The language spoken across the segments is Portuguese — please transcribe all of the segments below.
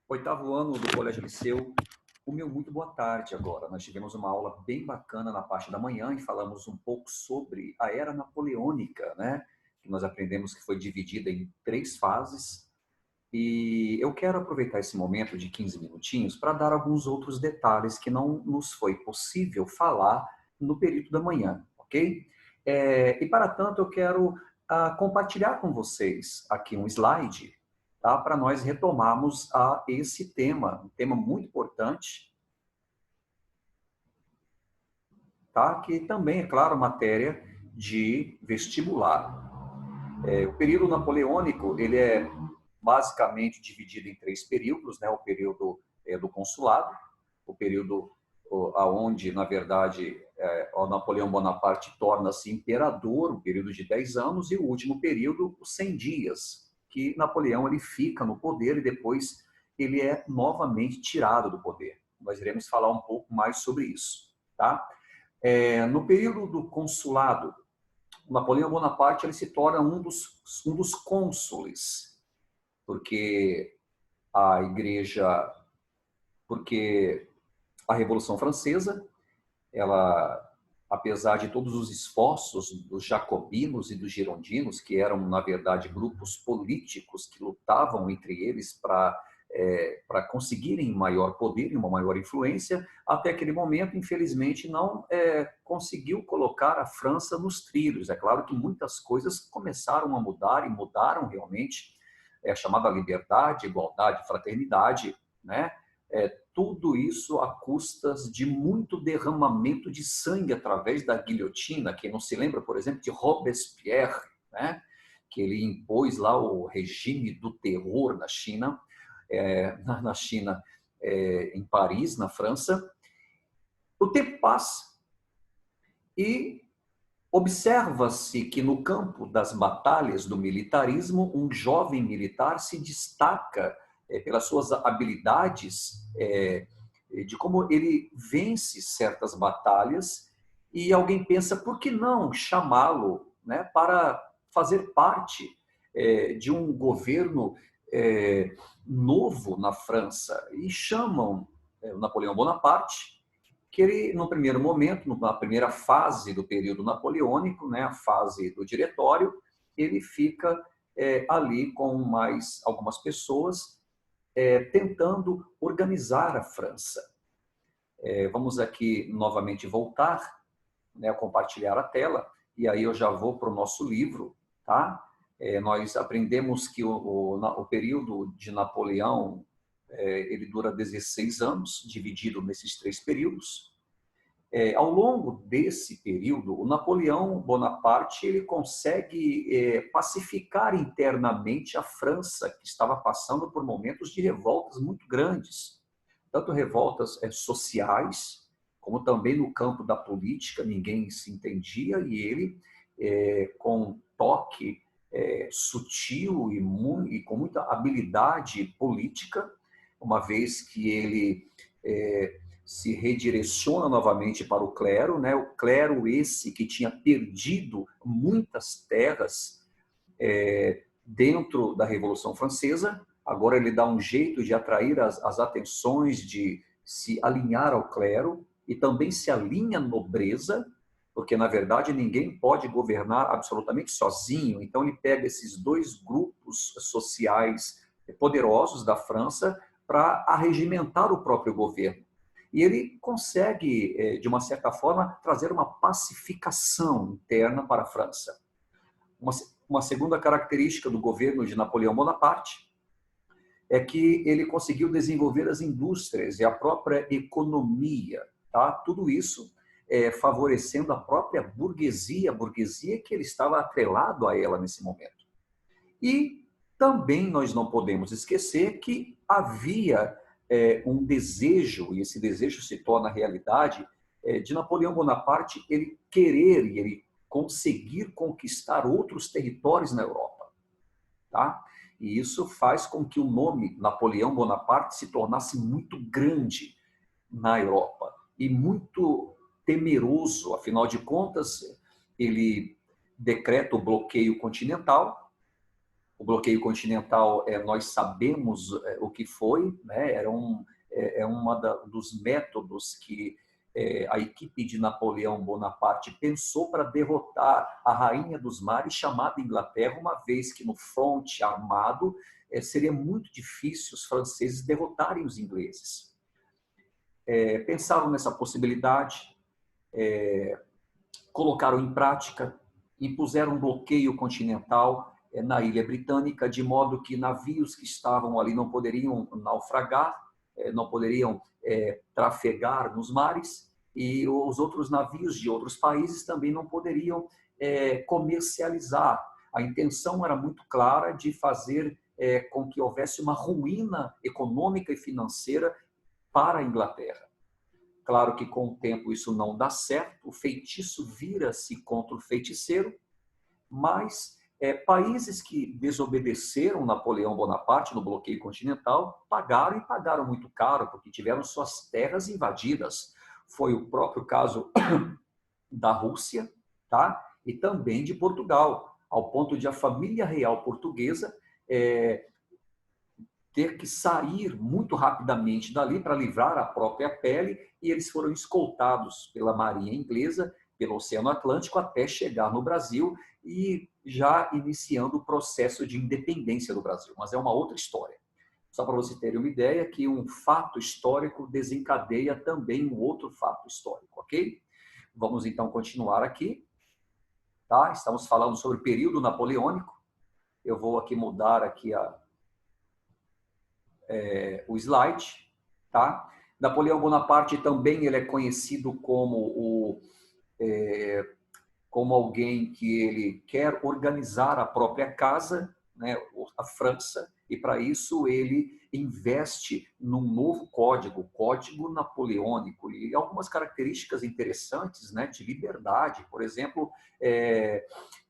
Oitavo ano do Colégio Liceu. O meu muito boa tarde agora. Nós tivemos uma aula bem bacana na parte da manhã e falamos um pouco sobre a Era Napoleônica, né? Que nós aprendemos que foi dividida em 3 fases. E eu quero aproveitar esse momento de 15 minutinhos para dar alguns outros detalhes que não nos foi possível falar no período da manhã, ok? E para tanto eu quero compartilhar com vocês aqui um slide, tá? Para nós retomarmos esse tema, um tema muito importante, tá? Que também, é claro, matéria de vestibular. O período napoleônico, ele é basicamente dividido em 3 períodos, né? O período do consulado, o período aonde, na verdade, o Napoleão Bonaparte torna-se imperador, um período de 10 anos, e o último período, os 100 dias, que Napoleão ele fica no poder e depois ele é novamente tirado do poder. Nós iremos falar um pouco mais sobre isso, tá? No período do consulado, Napoleão Bonaparte ele se torna um dos cônsules, porque a igreja, porque a Revolução Francesa, ela, apesar de todos os esforços dos jacobinos e dos girondinos, que eram, na verdade, grupos políticos que lutavam entre eles para conseguirem maior poder e uma maior influência, até aquele momento, infelizmente, não conseguiu colocar a França nos trilhos. É claro que muitas coisas começaram a mudar e mudaram realmente, a chamada liberdade, igualdade, fraternidade, né? Tudo isso a custas de muito derramamento de sangue através da guilhotina. Quem não se lembra, por exemplo, de Robespierre, né? Que ele impôs lá o regime do terror na China, em Paris, na França. O tempo passa e observa-se que no campo das batalhas do militarismo, um jovem militar se destaca pelas suas habilidades, de como ele vence certas batalhas, e alguém pensa, por que não chamá-lo, né, para fazer parte de um governo novo na França? E chamam o Napoleão Bonaparte, que ele, no primeiro momento, na primeira fase do período napoleônico, né, a fase do diretório, ele fica ali com mais algumas pessoas tentando organizar a França. Vamos aqui novamente voltar, né, compartilhar a tela, e aí eu já vou para o nosso livro, tá? Nós aprendemos que o período de Napoleão ele dura 16 anos, dividido nesses 3 períodos. Ao longo desse período, o Napoleão Bonaparte ele consegue pacificar internamente a França, que estava passando por momentos de revoltas muito grandes, tanto revoltas sociais, como também no campo da política, ninguém se entendia, e ele, com um toque sutil e com muita habilidade política, uma vez que ele se redireciona novamente para o clero, né? O clero esse que tinha perdido muitas terras dentro da Revolução Francesa, agora ele dá um jeito de atrair as atenções, de se alinhar ao clero, e também se alinha à nobreza, porque na verdade ninguém pode governar absolutamente sozinho, então ele pega esses 2 grupos sociais poderosos da França para arregimentar o próprio governo. E ele consegue, de uma certa forma, trazer uma pacificação interna para a França. Uma segunda característica do governo de Napoleão Bonaparte é que ele conseguiu desenvolver as indústrias e a própria economia, tá? Tudo isso favorecendo a própria burguesia, a burguesia que ele estava atrelado a ela nesse momento. E também nós não podemos esquecer que havia um desejo, e esse desejo se torna realidade, de Napoleão Bonaparte ele querer e ele conseguir conquistar outros territórios na Europa, tá? E isso faz com que o nome Napoleão Bonaparte se tornasse muito grande na Europa e muito temeroso, afinal de contas, ele decreta o bloqueio continental, O bloqueio continental, nós sabemos o que foi, né? Era dos métodos que a equipe de Napoleão Bonaparte pensou para derrotar a rainha dos mares, chamada Inglaterra, uma vez que no fronte armado seria muito difícil os franceses derrotarem os ingleses. Pensaram nessa possibilidade, colocaram em prática, impuseram um bloqueio continental na ilha britânica, de modo que navios que estavam ali não poderiam naufragar, não poderiam trafegar nos mares, e os outros navios de outros países também não poderiam comercializar. A intenção era muito clara de fazer com que houvesse uma ruína econômica e financeira para a Inglaterra. Claro que com o tempo isso não dá certo, o feitiço vira-se contra o feiticeiro, mas países que desobedeceram Napoleão Bonaparte no bloqueio continental pagaram, e pagaram muito caro, porque tiveram suas terras invadidas. Foi o próprio caso da Rússia, tá? E também de Portugal, ao ponto de a família real portuguesa ter que sair muito rapidamente dali para livrar a própria pele, e eles foram escoltados pela marinha inglesa, pelo Oceano Atlântico, até chegar no Brasil e já iniciando o processo de independência do Brasil. Mas é uma outra história. Só para você ter uma ideia que um fato histórico desencadeia também um outro fato histórico, ok? Vamos então continuar aqui. Tá? Estamos falando sobre o período napoleônico. Eu vou aqui mudar aqui o slide, tá? Napoleão Bonaparte também ele é conhecido como como alguém que ele quer organizar a própria casa, né, a França, e para isso ele investe num novo código, o Código Napoleônico, e algumas características interessantes, né, de liberdade, por exemplo,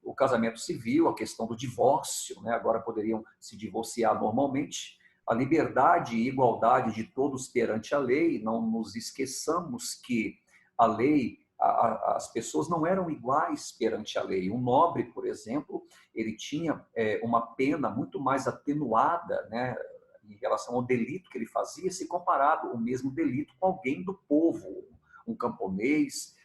o casamento civil, a questão do divórcio, né, agora poderiam se divorciar normalmente, a liberdade e igualdade de todos perante a lei. Não nos esqueçamos que a lei, as pessoas não eram iguais perante a lei. Um nobre, por exemplo, ele tinha uma pena muito mais atenuada, né, em relação ao delito que ele fazia, se comparado o mesmo delito com alguém do povo, um camponês,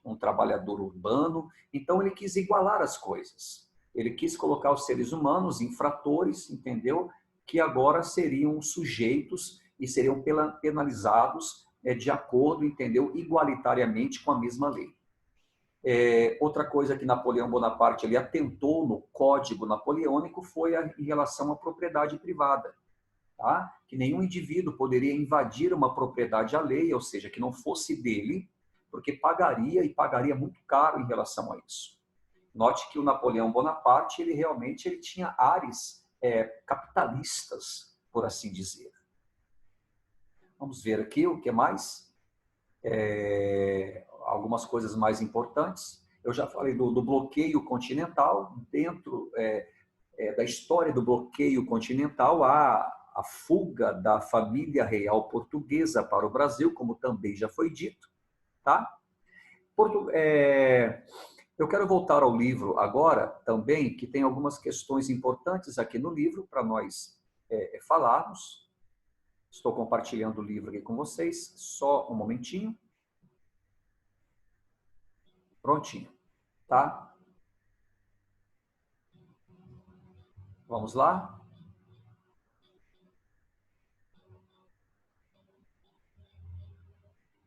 um trabalhador urbano. Então ele quis igualar as coisas. Ele quis colocar os seres humanos infratores, entendeu? Que agora seriam sujeitos e seriam penalizados de acordo, entendeu? Igualitariamente com a mesma lei. Outra coisa que Napoleão Bonaparte ele atentou no Código Napoleônico foi em relação à propriedade privada. Tá? Que nenhum indivíduo poderia invadir uma propriedade alheia, ou seja, que não fosse dele, porque pagaria, e pagaria muito caro em relação a isso. Note que o Napoleão Bonaparte ele realmente tinha ares capitalistas, por assim dizer. Vamos ver aqui o que mais. Algumas coisas mais importantes. Eu já falei do bloqueio continental. Dentro da história do bloqueio continental, há a fuga da família real portuguesa para o Brasil, como também já foi dito. Tá? Eu quero voltar ao livro agora também, que tem algumas questões importantes aqui no livro para nós falarmos. Estou compartilhando o livro aqui com vocês, só um momentinho. Prontinho, tá? Vamos lá?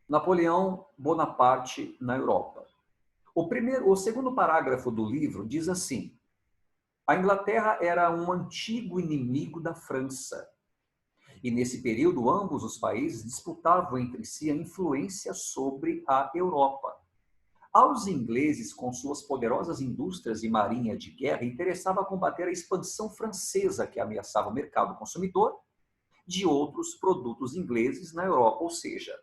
Napoleão Bonaparte na Europa. O segundo parágrafo do livro diz assim: a Inglaterra era um antigo inimigo da França. E nesse período, ambos os países disputavam entre si a influência sobre a Europa. Aos ingleses, com suas poderosas indústrias e marinha de guerra, interessava combater a expansão francesa que ameaçava o mercado consumidor de outros produtos ingleses na Europa. Ou seja,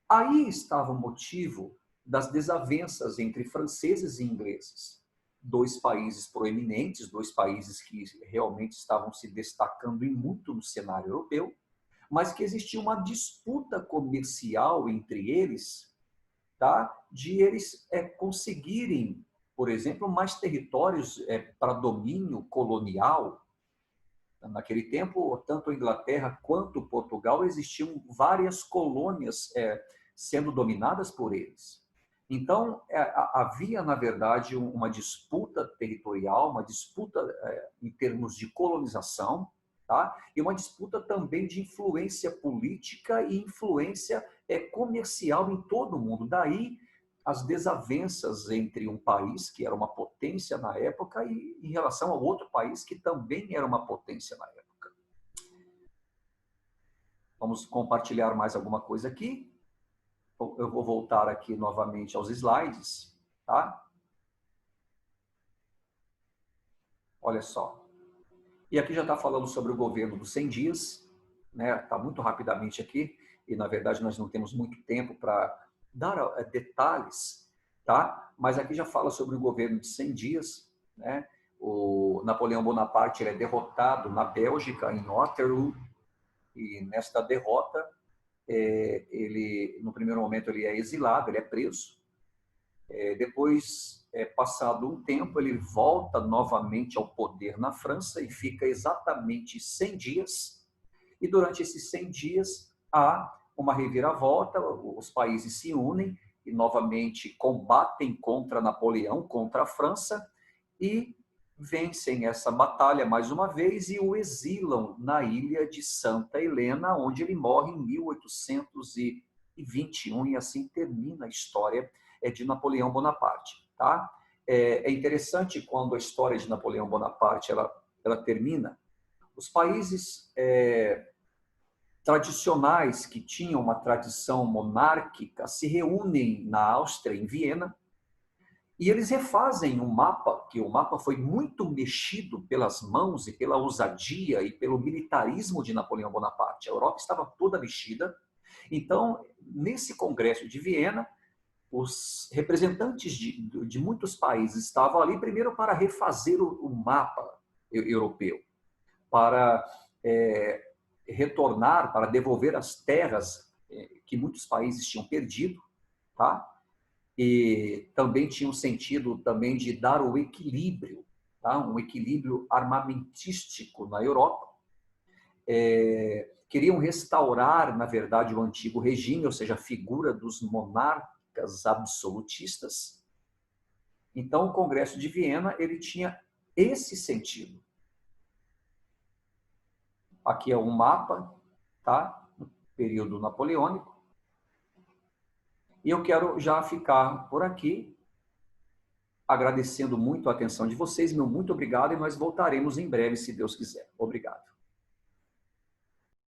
aí estava o motivo das desavenças entre franceses e ingleses. Dois países proeminentes, dois países que realmente estavam se destacando em muito no cenário europeu, mas que existia uma disputa comercial entre eles, tá? De eles conseguirem por exemplo, mais territórios para domínio colonial. Naquele tempo, tanto a Inglaterra quanto Portugal existiam várias colônias sendo dominadas por eles. Então, havia, na verdade, uma disputa territorial, uma disputa em termos de colonização, tá? E uma disputa também de influência política e influência comercial em todo o mundo. Daí, as desavenças entre um país que era uma potência na época e em relação ao outro país que também era uma potência na época. Vamos compartilhar mais alguma coisa aqui. Eu vou voltar aqui novamente aos slides, tá? Olha só. E aqui já está falando sobre o governo dos 100 dias, né? Está muito rapidamente aqui, e na verdade nós não temos muito tempo para dar detalhes, tá? Mas aqui já fala sobre o governo de 100 dias, né? O Napoleão Bonaparte ele é derrotado na Bélgica, em Waterloo, e nesta derrota, ele, no primeiro momento, ele é exilado, ele é preso. Depois, passado um tempo, ele volta novamente ao poder na França e fica exatamente 100 dias. E durante esses 100 dias, há uma reviravolta, os países se unem e novamente combatem contra Napoleão, contra a França, e vencem essa batalha mais uma vez e o exilam na ilha de Santa Helena, onde ele morre em 1821, e assim termina a história de Napoleão Bonaparte. Tá? É interessante quando a história de Napoleão Bonaparte ela termina, os países tradicionais que tinham uma tradição monárquica se reúnem na Áustria, em Viena, e eles refazem um mapa, que o mapa foi muito mexido pelas mãos e pela ousadia e pelo militarismo de Napoleão Bonaparte. A Europa estava toda mexida. Então, nesse congresso de Viena, os representantes de muitos países estavam ali, primeiro para refazer o mapa europeu, para retornar, para devolver as terras que muitos países tinham perdido, tá? E também tinha um sentido também de dar o equilíbrio, tá? Um equilíbrio armamentístico na Europa. Queriam restaurar, na verdade, o antigo regime, ou seja, a figura dos monarcas absolutistas. Então, o Congresso de Viena ele tinha esse sentido. Aqui é um mapa, tá? No período napoleônico. E eu quero já ficar por aqui, agradecendo muito a atenção de vocês. Meu muito obrigado e nós voltaremos em breve, se Deus quiser. Obrigado.